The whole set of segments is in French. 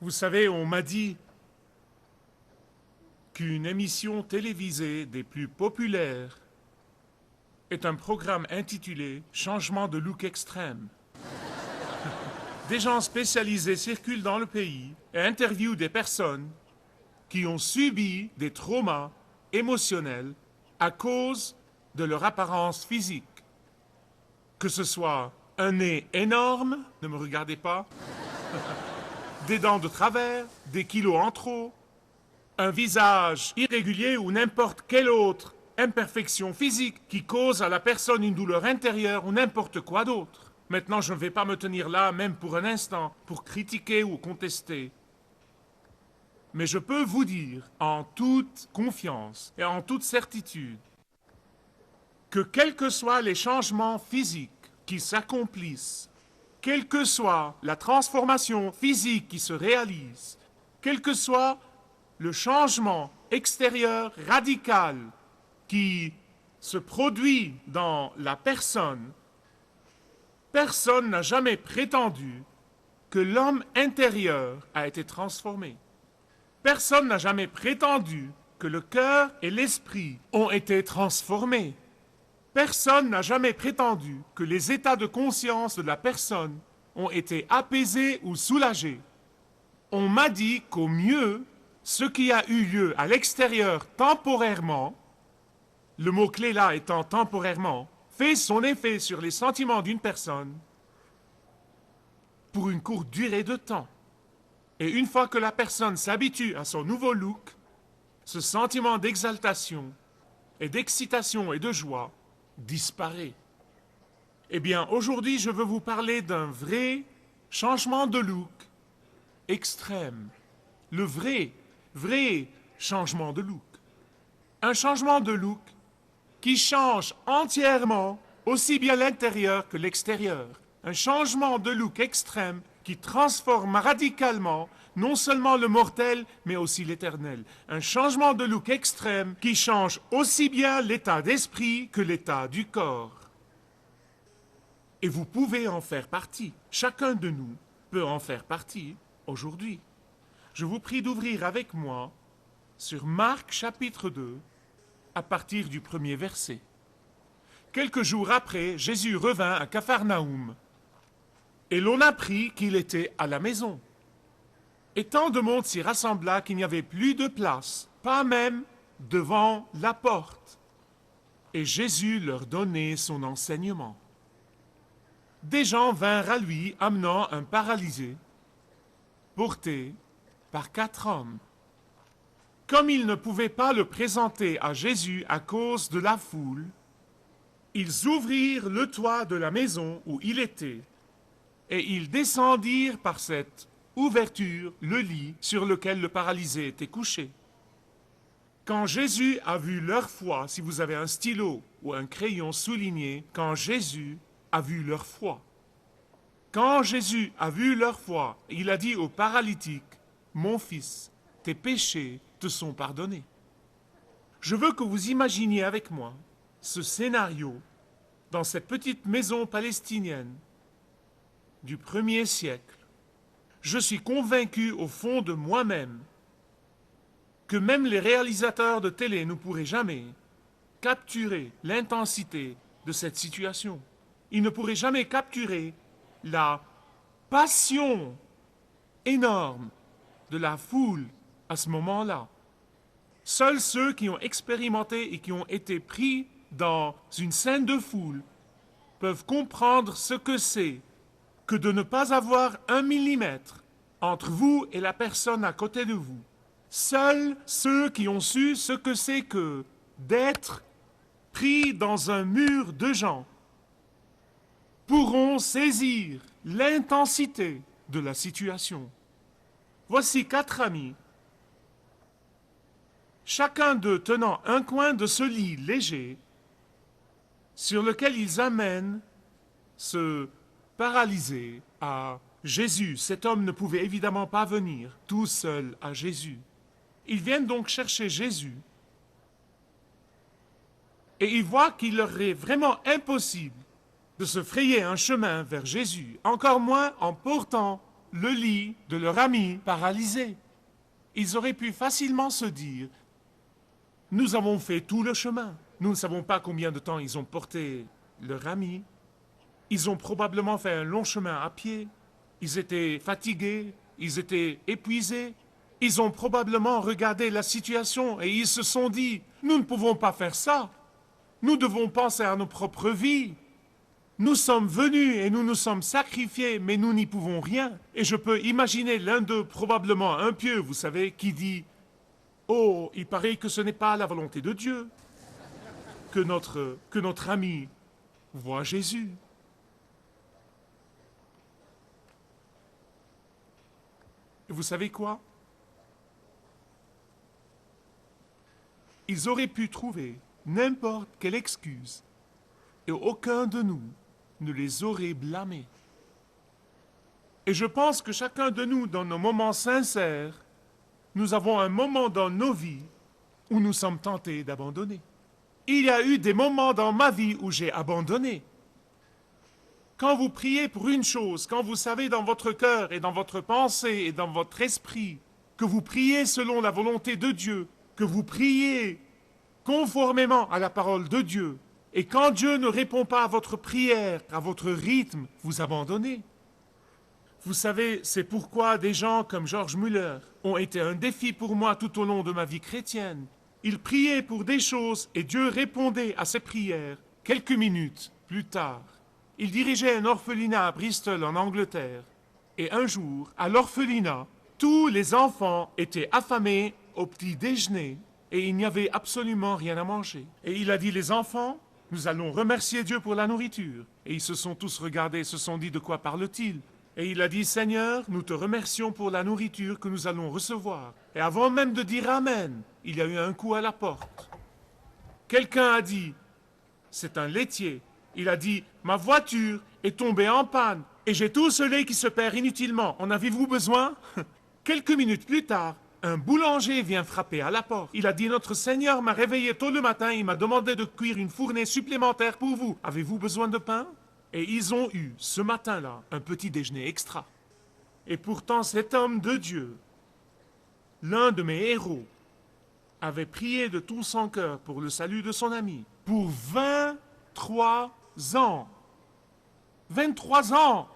Vous savez, on m'a dit qu'une émission télévisée des plus populaires est un programme intitulé Changement de look extrême. Des gens spécialisés circulent dans le pays et interviewent des personnes qui ont subi des traumas émotionnels à cause de leur apparence physique. Que ce soit un nez énorme, ne me regardez pas, des dents de travers, des kilos en trop, un visage irrégulier ou n'importe quelle autre imperfection physique qui cause à la personne une douleur intérieure ou n'importe quoi d'autre. Maintenant, je ne vais pas me tenir là, même pour un instant, pour critiquer ou contester. Mais je peux vous dire, en toute confiance et en toute certitude, que quels que soient les changements physiques qui s'accomplissent, quelle que soit la transformation physique qui se réalise, quel que soit le changement extérieur radical qui se produit dans la personne, personne n'a jamais prétendu que l'homme intérieur a été transformé. Personne n'a jamais prétendu que le cœur et l'esprit ont été transformés. Personne n'a jamais prétendu que les états de conscience de la personne ont été apaisés ou soulagés. On m'a dit qu'au mieux, ce qui a eu lieu à l'extérieur temporairement, le mot-clé là étant temporairement, fait son effet sur les sentiments d'une personne pour une courte durée de temps. Et une fois que la personne s'habitue à son nouveau look, ce sentiment d'exaltation et d'excitation et de joie disparaît. Eh bien, aujourd'hui, je veux vous parler d'un vrai changement de look extrême. Le vrai changement de look. Un changement de look qui change entièrement aussi bien l'intérieur que l'extérieur. Un changement de look extrême qui transforme radicalement non seulement le mortel, mais aussi l'éternel. Un changement de look extrême qui change aussi bien l'état d'esprit que l'état du corps. Et vous pouvez en faire partie. Chacun de nous peut en faire partie aujourd'hui. Je vous prie d'ouvrir avec moi sur Marc chapitre 2, à partir du premier verset. Quelques jours après, Jésus revint à Capharnaüm, et l'on apprit qu'il était à la maison. Et tant de monde s'y rassembla qu'il n'y avait plus de place, pas même devant la porte. Et Jésus leur donnait son enseignement. Des gens vinrent à lui amenant un paralysé, porté par 4 hommes. Comme ils ne pouvaient pas le présenter à Jésus à cause de la foule, ils ouvrirent le toit de la maison où il était, et ils descendirent par cette ouverture le lit sur lequel le paralysé était couché. Quand Jésus a vu leur foi, si vous avez un stylo ou un crayon souligné, quand Jésus a vu leur foi. Quand Jésus a vu leur foi, il a dit au paralytique, « Mon fils, tes péchés te sont pardonnés. » Je veux que vous imaginiez avec moi ce scénario dans cette petite maison palestinienne du 1er siècle. Je suis convaincu au fond de moi-même que même les réalisateurs de télé ne pourraient jamais capturer l'intensité de cette situation. Ils ne pourraient jamais capturer la passion énorme de la foule à ce moment-là. Seuls ceux qui ont expérimenté et qui ont été pris dans une scène de foule peuvent comprendre ce que c'est que de ne pas avoir 1 millimètre entre vous et la personne à côté de vous. Seuls ceux qui ont su ce que c'est que d'être pris dans un mur de gens pourront saisir l'intensité de la situation. Voici 4 amis, chacun d'eux tenant un coin de ce lit léger sur lequel ils amènent ce paralysé à Jésus. Cet homme ne pouvait évidemment pas venir tout seul à Jésus. Ils viennent donc chercher Jésus et ils voient qu'il leur est vraiment impossible de se frayer un chemin vers Jésus, encore moins en portant le lit de leur ami paralysé. Ils auraient pu facilement se dire, nous avons fait tout le chemin. Nous ne savons pas combien de temps ils ont porté leur ami. Ils ont probablement fait un long chemin à pied. Ils étaient fatigués, ils étaient épuisés. Ils ont probablement regardé la situation et ils se sont dit, nous ne pouvons pas faire ça. Nous devons penser à nos propres vies. Nous sommes venus et nous nous sommes sacrifiés, mais nous n'y pouvons rien. Et je peux imaginer l'un d'eux, probablement un pieux, vous savez, qui dit « Oh, il paraît que ce n'est pas la volonté de Dieu que notre ami voit Jésus. » Et vous savez quoi? Ils auraient pu trouver n'importe quelle excuse et aucun de nous ne les aurait blâmés. Et je pense que chacun de nous, dans nos moments sincères, nous avons un moment dans nos vies où nous sommes tentés d'abandonner. Il y a eu des moments dans ma vie où j'ai abandonné. Quand vous priez pour une chose, quand vous savez dans votre cœur et dans votre pensée et dans votre esprit que vous priez selon la volonté de Dieu, que vous priez conformément à la parole de Dieu, et quand Dieu ne répond pas à votre prière, à votre rythme, vous abandonnez. Vous savez, c'est pourquoi des gens comme George Muller ont été un défi pour moi tout au long de ma vie chrétienne. Il priait pour des choses et Dieu répondait à ses prières quelques minutes plus tard. Il dirigeait un orphelinat à Bristol en Angleterre. Et un jour, à l'orphelinat, tous les enfants étaient affamés au petit déjeuner et il n'y avait absolument rien à manger. Et il a dit, les enfants, nous allons remercier Dieu pour la nourriture. Et ils se sont tous regardés, se sont dit, de quoi parle-t-il? Et il a dit, Seigneur, nous te remercions pour la nourriture que nous allons recevoir. Et avant même de dire Amen, il y a eu un coup à la porte. Quelqu'un a dit, c'est un laitier, il a dit, ma voiture est tombée en panne et j'ai tout ce lait qui se perd inutilement. En avez-vous besoin? Quelques minutes plus tard, un boulanger vient frapper à la porte. Il a dit, notre Seigneur m'a réveillé tôt le matin, il m'a demandé de cuire une fournée supplémentaire pour vous. Avez-vous besoin de pain? Et ils ont eu, ce matin-là, un petit déjeuner extra. Et pourtant, cet homme de Dieu, l'un de mes héros, avait prié de tout son cœur pour le salut de son ami. Pour 23 ans. 23 ans!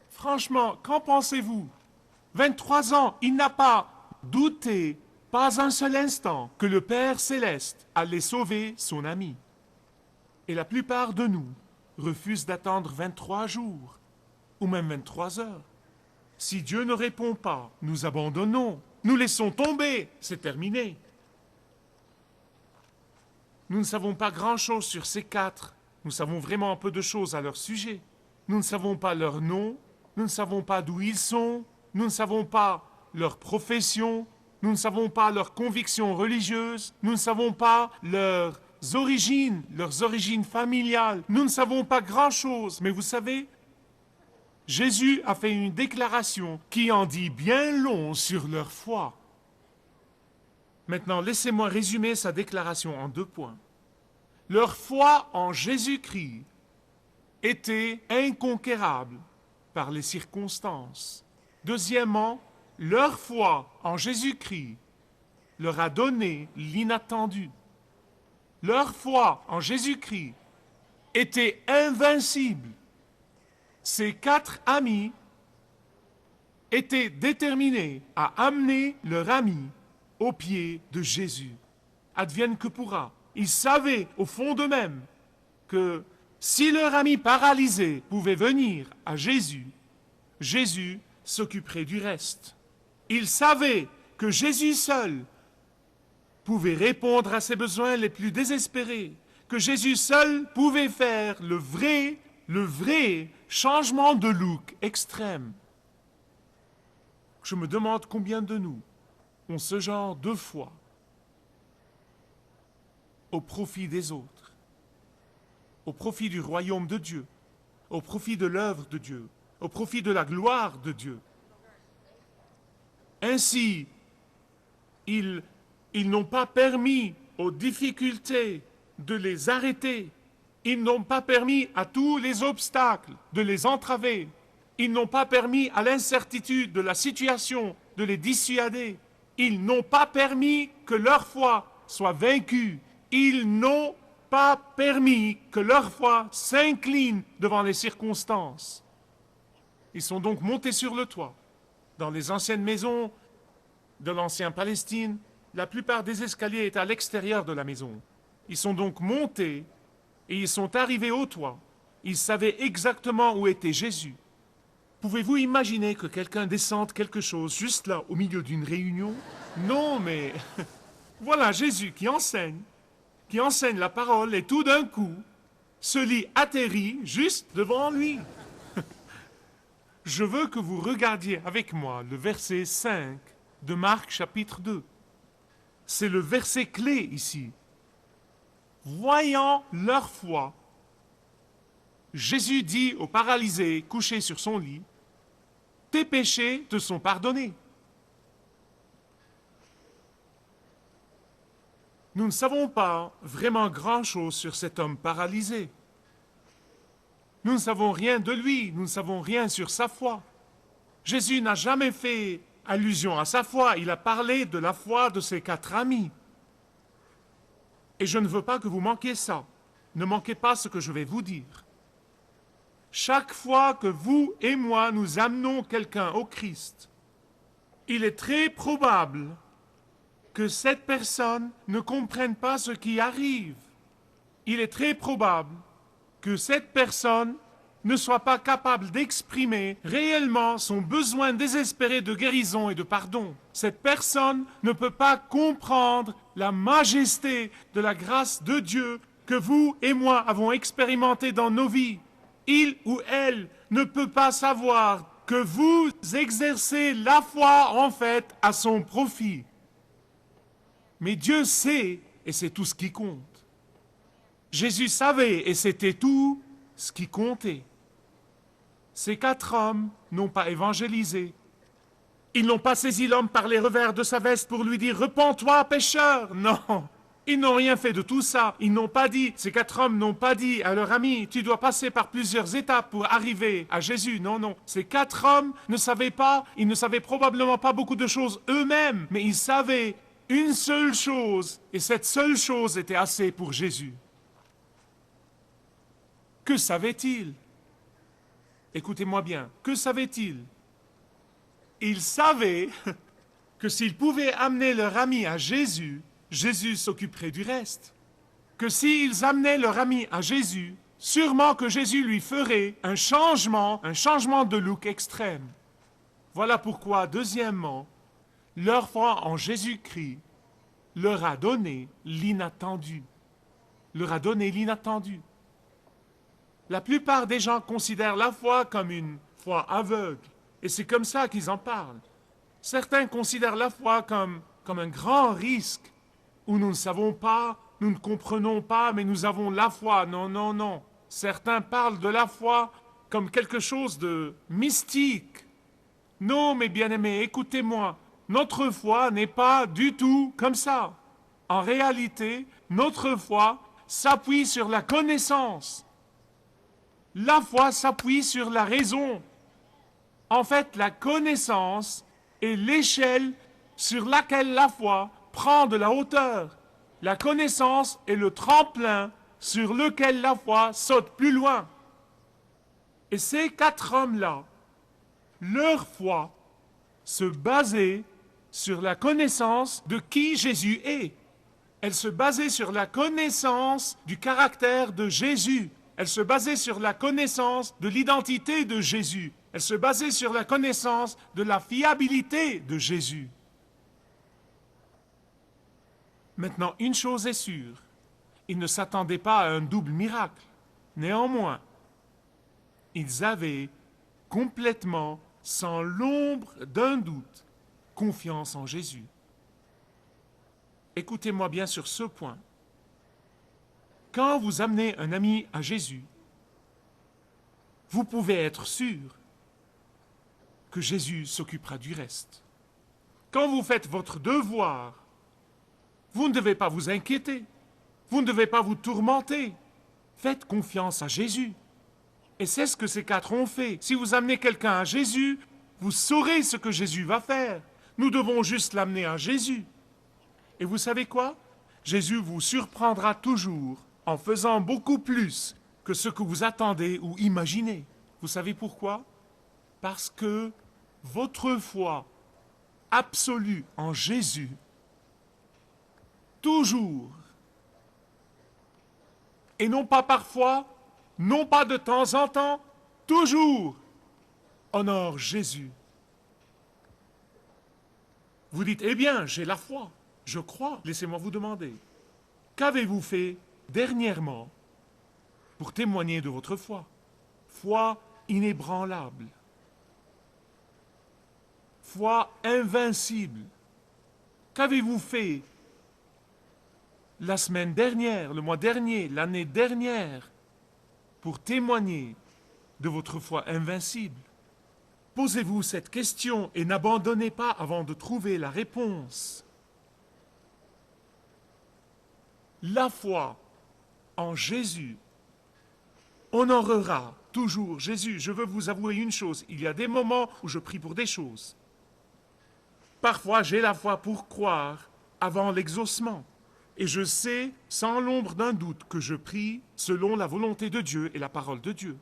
Franchement, qu'en pensez-vous? 23 ans, il n'a pas douté, pas un seul instant, que le Père Céleste allait sauver son ami. Et la plupart de nous refusent d'attendre 23 jours, ou même 23 heures. Si Dieu ne répond pas, nous abandonnons, nous laissons tomber, c'est terminé. Nous ne savons pas grand-chose sur ces quatre, nous savons vraiment peu de choses à leur sujet. Nous ne savons pas leur nom, nous ne savons pas d'où ils sont, nous ne savons pas leur profession, nous ne savons pas leurs convictions religieuses, nous ne savons pas leurs origines familiales, nous ne savons pas grand-chose, mais vous savez, Jésus a fait une déclaration qui en dit bien long sur leur foi. Maintenant, laissez-moi résumer sa déclaration en 2 points. Leur foi en Jésus-Christ était inconquérable par les circonstances. Deuxièmement, leur foi en Jésus-Christ leur a donné l'inattendu. Leur foi en Jésus-Christ était invincible. Ces 4 amis étaient déterminés à amener leur ami aux pieds de Jésus. Advienne que pourra. Ils savaient au fond d'eux-mêmes que si leur ami paralysé pouvait venir à Jésus, Jésus s'occuperait du reste. Ils savaient que Jésus seul pouvait répondre à ses besoins les plus désespérés, que Jésus seul pouvait faire le vrai changement de look extrême. Je me demande combien de nous ont ce genre de foi au profit des autres, au profit du royaume de Dieu, au profit de l'œuvre de Dieu, au profit de la gloire de Dieu. Ainsi, ils n'ont pas permis aux difficultés de les arrêter. Ils n'ont pas permis à tous les obstacles de les entraver. Ils n'ont pas permis à l'incertitude de la situation de les dissuader. Ils n'ont pas permis que leur foi soit vaincue. Ils n'ont pas permis que leur foi s'incline devant les circonstances. Ils sont donc montés sur le toit. Dans les anciennes maisons de l'ancien Palestine, la plupart des escaliers étaient à l'extérieur de la maison. Ils sont donc montés et ils sont arrivés au toit. Ils savaient exactement où était Jésus. Pouvez-vous imaginer que quelqu'un descende quelque chose juste là, au milieu d'une réunion? Non, mais voilà Jésus qui enseigne la parole et tout d'un coup, ce lit atterrit juste devant lui. Je veux que vous regardiez avec moi le verset 5 de Marc chapitre 2. C'est le verset clé ici. Voyant leur foi, Jésus dit au paralysé couché sur son lit, « Tes péchés te sont pardonnés. » Nous ne savons pas vraiment grand-chose sur cet homme paralysé. Nous ne savons rien de lui, nous ne savons rien sur sa foi. Jésus n'a jamais fait allusion à sa foi, il a parlé de la foi de ses 4 amis. Et je ne veux pas que vous manquiez ça. Ne manquez pas ce que je vais vous dire. Chaque fois que vous et moi nous amenons quelqu'un au Christ, il est très probable que cette personne ne comprenne pas ce qui arrive. Il est très probable que cette personne ne soit pas capable d'exprimer réellement son besoin désespéré de guérison et de pardon. Cette personne ne peut pas comprendre la majesté de la grâce de Dieu que vous et moi avons expérimenté dans nos vies. Il ou elle ne peut pas savoir que vous exercez la foi en fait à son profit. Mais Dieu sait et c'est tout ce qui compte. Jésus savait et c'était tout ce qui comptait. Ces 4 hommes n'ont pas évangélisé. Ils n'ont pas saisi l'homme par les revers de sa veste pour lui dire « Repens-toi, pécheur !» Non, ils n'ont rien fait de tout ça. Ils n'ont pas dit, ces 4 hommes n'ont pas dit à leur ami « Tu dois passer par plusieurs étapes pour arriver à Jésus. » Non, non. Ces 4 hommes ne savaient pas, ils ne savaient probablement pas beaucoup de choses eux-mêmes, mais ils savaient une seule chose, et cette seule chose était assez pour Jésus. Que savait-il? Écoutez-moi bien, que savait-il? Ils savaient que s'ils pouvaient amener leur ami à Jésus, Jésus s'occuperait du reste. Que s'ils amenaient leur ami à Jésus, sûrement que Jésus lui ferait un changement de look extrême. Voilà pourquoi, deuxièmement, leur foi en Jésus-Christ leur a donné l'inattendu. Leur a donné l'inattendu. La plupart des gens considèrent la foi comme une foi aveugle, et c'est comme ça qu'ils en parlent. Certains considèrent la foi comme un grand risque, où nous ne savons pas, nous ne comprenons pas, mais nous avons la foi. Non, non, non. Certains parlent de la foi comme quelque chose de mystique. Non, mes bien-aimés, écoutez-moi, notre foi n'est pas du tout comme ça. En réalité, notre foi s'appuie sur la connaissance. La foi s'appuie sur la raison. En fait, la connaissance est l'échelle sur laquelle la foi prend de la hauteur. La connaissance est le tremplin sur lequel la foi saute plus loin. Et ces 4 hommes-là, leur foi se basait sur la connaissance de qui Jésus est. Elle se basait sur la connaissance du caractère de Jésus. Elle se basait sur la connaissance de l'identité de Jésus. Elle se basait sur la connaissance de la fiabilité de Jésus. Maintenant, une chose est sûre, ils ne s'attendaient pas à un double miracle. Néanmoins, ils avaient complètement, sans l'ombre d'un doute, confiance en Jésus. Écoutez-moi bien sur ce point. Quand vous amenez un ami à Jésus, vous pouvez être sûr que Jésus s'occupera du reste. Quand vous faites votre devoir, vous ne devez pas vous inquiéter, vous ne devez pas vous tourmenter. Faites confiance à Jésus. Et c'est ce que ces quatre ont fait. Si vous amenez quelqu'un à Jésus, vous saurez ce que Jésus va faire. Nous devons juste l'amener à Jésus. Et vous savez quoi? Jésus vous surprendra toujours en faisant beaucoup plus que ce que vous attendez ou imaginez. Vous savez pourquoi? Parce que votre foi absolue en Jésus, toujours, et non pas parfois, non pas de temps en temps, toujours, honore Jésus. Vous dites, eh bien, j'ai la foi, je crois. Laissez-moi vous demander, qu'avez-vous fait dernièrement pour témoigner de votre foi? Foi inébranlable, foi invincible. Qu'avez-vous fait la semaine dernière, le mois dernier, l'année dernière, pour témoigner de votre foi invincible? Posez-vous cette question et n'abandonnez pas avant de trouver la réponse. La foi en Jésus honorera toujours Jésus. Je veux vous avouer une chose, il y a des moments où je prie pour des choses. Parfois, j'ai la foi pour croire avant l'exaucement. Et je sais, sans l'ombre d'un doute, que je prie selon la volonté de Dieu et la parole de Dieu.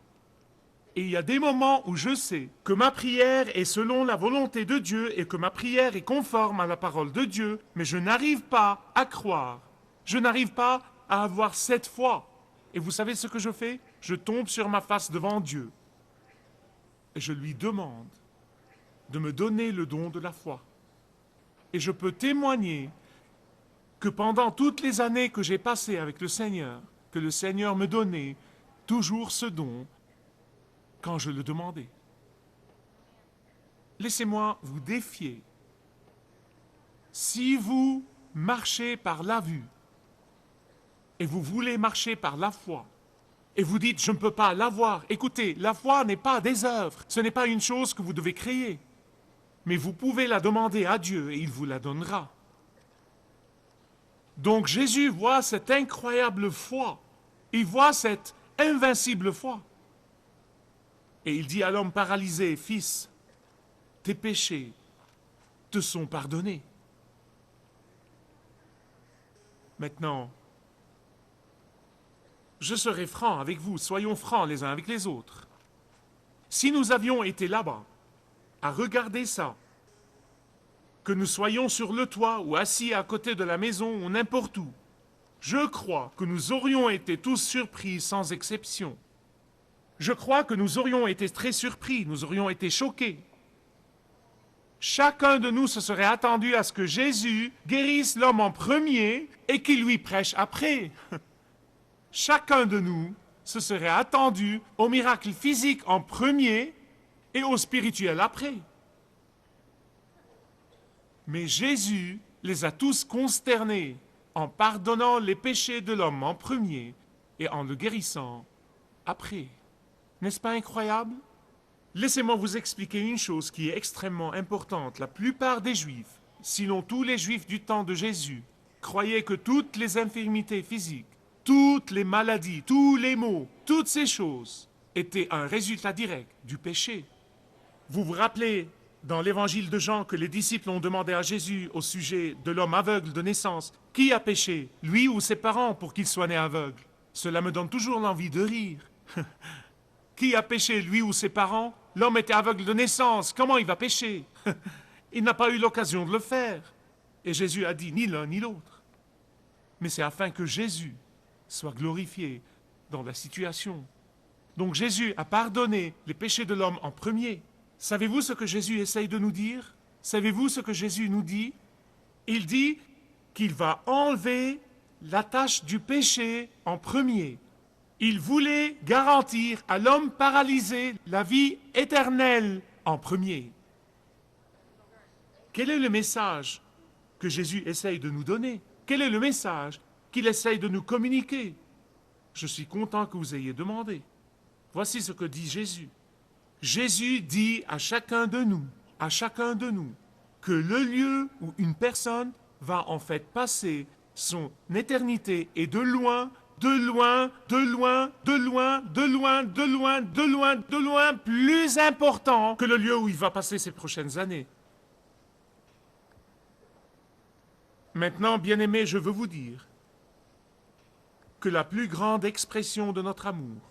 Et il y a des moments où je sais que ma prière est selon la volonté de Dieu et que ma prière est conforme à la parole de Dieu, mais je n'arrive pas à croire. Je n'arrive pas à avoir cette foi. Et vous savez ce que je fais? Je tombe sur ma face devant Dieu. Et je lui demande de me donner le don de la foi. Et je peux témoigner que pendant toutes les années que j'ai passées avec le Seigneur, que le Seigneur me donnait toujours ce don quand je le demandais. Laissez-moi vous défier. Si vous marchez par la vue et vous voulez marcher par la foi, et vous dites, je ne peux pas l'avoir, écoutez, la foi n'est pas des œuvres, ce n'est pas une chose que vous devez créer, mais vous pouvez la demander à Dieu et il vous la donnera. Donc Jésus voit cette incroyable foi, il voit cette invincible foi. Et il dit à l'homme paralysé, fils, tes péchés te sont pardonnés. Maintenant, je serai franc avec vous, soyons francs les uns avec les autres. Si nous avions été là-bas, à regarder ça, que nous soyons sur le toit ou assis à côté de la maison ou n'importe où, je crois que nous aurions été tous surpris sans exception. Je crois que nous aurions été très surpris, nous aurions été choqués. Chacun de nous se serait attendu à ce que Jésus guérisse l'homme en premier et qu'il lui prêche après. Chacun de nous se serait attendu au miracle physique en premier et au spirituel après. Mais Jésus les a tous consternés en pardonnant les péchés de l'homme en premier et en le guérissant après. N'est-ce pas incroyable? Laissez-moi vous expliquer une chose qui est extrêmement importante. La plupart des Juifs, sinon tous les Juifs du temps de Jésus, croyaient que toutes les infirmités physiques, toutes les maladies, tous les maux, toutes ces choses étaient un résultat direct du péché. Vous vous rappelez dans l'évangile de Jean que les disciples ont demandé à Jésus au sujet de l'homme aveugle de naissance, qui a péché, lui ou ses parents, pour qu'il soit né aveugle? Cela me donne toujours l'envie de rire. Qui a péché, lui ou ses parents? L'homme était aveugle de naissance, comment il va pécher? Il n'a pas eu l'occasion de le faire. Et Jésus a dit ni l'un ni l'autre. Mais c'est afin que Jésus soit glorifié dans la situation. Donc Jésus a pardonné les péchés de l'homme en premier. Savez-vous ce que Jésus essaye de nous dire? Savez-vous ce que Jésus nous dit? Il dit qu'il va enlever la tâche du péché en premier. Il voulait garantir à l'homme paralysé la vie éternelle en premier. Quel est le message que Jésus essaye de nous donner? Quel est le message qu'il essaye de nous communiquer? Je suis content que vous ayez demandé. Voici ce que dit Jésus. Jésus dit à chacun de nous, que le lieu où une personne va en fait passer son éternité est de loin de loin, de loin, de loin, de loin, de loin, de loin, de loin, plus important que le lieu où il va passer ces prochaines années. Maintenant, bien-aimés, je veux vous dire que la plus grande expression de notre amour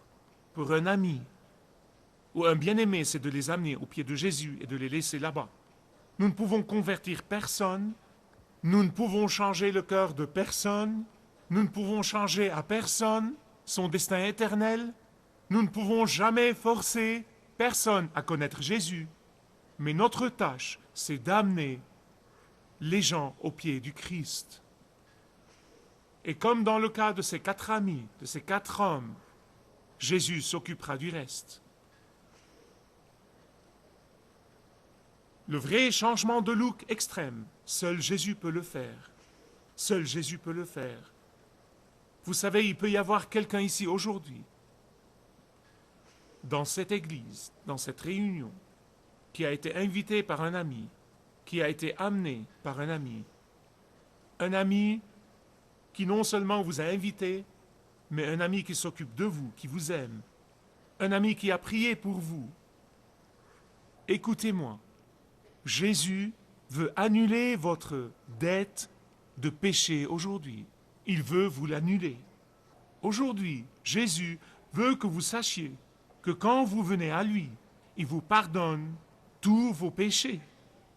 pour un ami ou un bien-aimé, c'est de les amener aux pieds de Jésus et de les laisser là-bas. Nous ne pouvons convertir personne, nous ne pouvons changer le cœur de personne, nous ne pouvons changer à personne son destin éternel, nous ne pouvons jamais forcer personne à connaître Jésus. Mais notre tâche, c'est d'amener les gens aux pieds du Christ. Et comme dans le cas de ces 4 amis, de ces 4 hommes, Jésus s'occupera du reste. Le vrai changement de look extrême, seul Jésus peut le faire. Seul Jésus peut le faire. Vous savez, il peut y avoir quelqu'un ici aujourd'hui, dans cette église, dans cette réunion, qui a été invité par un ami, qui a été amené par un ami qui non seulement vous a invité, mais un ami qui s'occupe de vous, qui vous aime, un ami qui a prié pour vous. Écoutez-moi, Jésus veut annuler votre dette de péché aujourd'hui. Il veut vous l'annuler. Aujourd'hui, Jésus veut que vous sachiez que quand vous venez à lui, il vous pardonne tous vos péchés.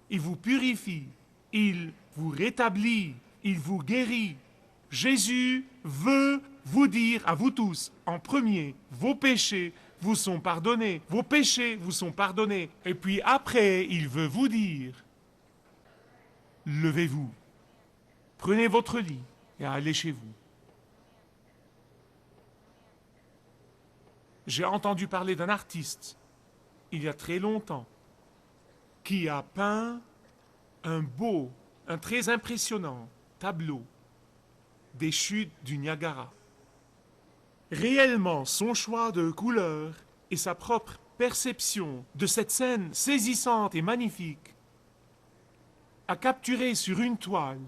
Il vous purifie, il vous rétablit, il vous guérit. Jésus veut vous dire à vous tous, en premier, vos péchés vous sont pardonnés. Vos péchés vous sont pardonnés. Et puis après, il veut vous dire, levez-vous, prenez votre lit et allez chez vous. J'ai entendu parler d'un artiste, il y a très longtemps, qui a peint un beau, un très impressionnant tableau des chutes du Niagara. Réellement, son choix de couleurs et sa propre perception de cette scène saisissante et magnifique a capturé sur une toile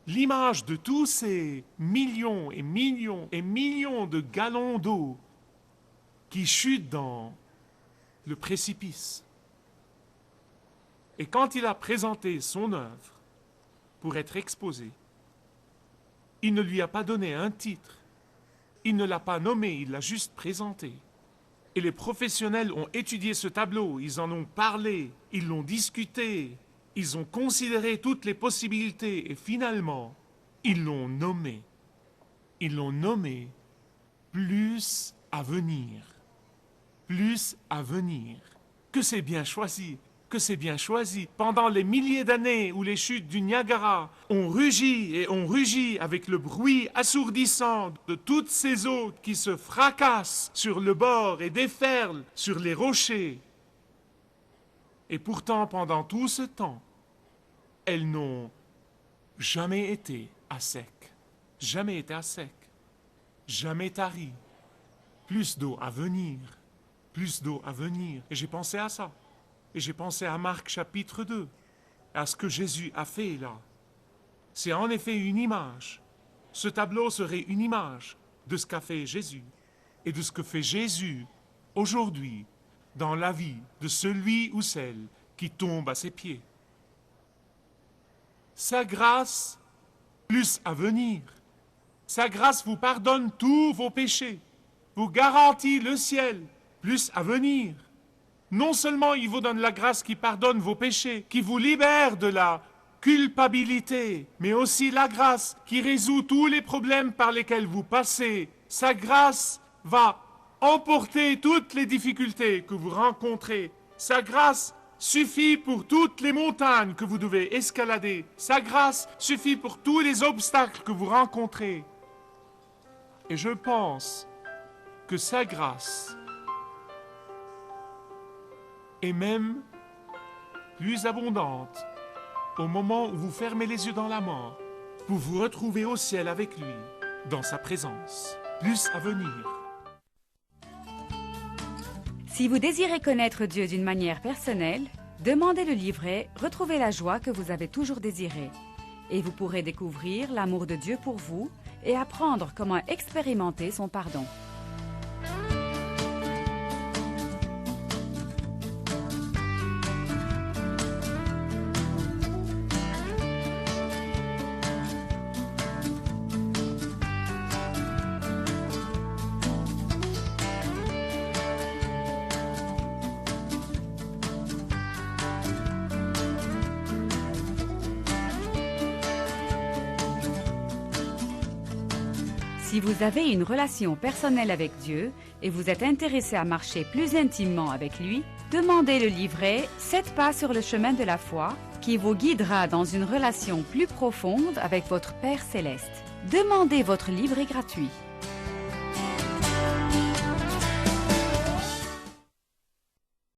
l'image de tous ces millions et millions et millions de gallons d'eau qui chutent dans le précipice. Et quand il a présenté son œuvre pour être exposée, il ne lui a pas donné un titre, il ne l'a pas nommé, il l'a juste présenté. Et les professionnels ont étudié ce tableau, ils en ont parlé, ils l'ont discuté, ils ont considéré toutes les possibilités et finalement, ils l'ont nommé. Ils l'ont nommé plus à venir. Plus à venir. Que c'est bien choisi. Que c'est bien choisi. Pendant les milliers d'années où les chutes du Niagara ont rugi et ont rugi avec le bruit assourdissant de toutes ces eaux qui se fracassent sur le bord et déferlent sur les rochers. Et pourtant, pendant tout ce temps, elles n'ont jamais été à sec. Jamais été à sec. Jamais taries. Plus d'eau à venir. Plus d'eau à venir. Et j'ai pensé à ça. Et j'ai pensé à Marc chapitre 2, à ce que Jésus a fait là. C'est en effet une image. Ce tableau serait une image de ce qu'a fait Jésus et de ce que fait Jésus aujourd'hui dans la vie de celui ou celle qui tombe à ses pieds. Sa grâce, plus à venir. Sa grâce vous pardonne tous vos péchés, vous garantit le ciel, plus à venir. Non seulement il vous donne la grâce qui pardonne vos péchés, qui vous libère de la culpabilité, mais aussi la grâce qui résout tous les problèmes par lesquels vous passez. Sa grâce va emporter toutes les difficultés que vous rencontrez. Sa grâce suffit pour toutes les montagnes que vous devez escalader. Sa grâce suffit pour tous les obstacles que vous rencontrez. Et je pense que sa grâce est même plus abondante au moment où vous fermez les yeux dans la mort pour vous retrouver au ciel avec lui, dans sa présence. Plus à venir. Si vous désirez connaître Dieu d'une manière personnelle, demandez le livret « Retrouvez la joie que vous avez toujours désirée » et vous pourrez découvrir l'amour de Dieu pour vous et apprendre comment expérimenter son pardon. Si vous avez une relation personnelle avec Dieu et vous êtes intéressé à marcher plus intimement avec lui, demandez le livret « 7 pas sur le chemin de la foi » qui vous guidera dans une relation plus profonde avec votre Père Céleste. Demandez votre livret gratuit.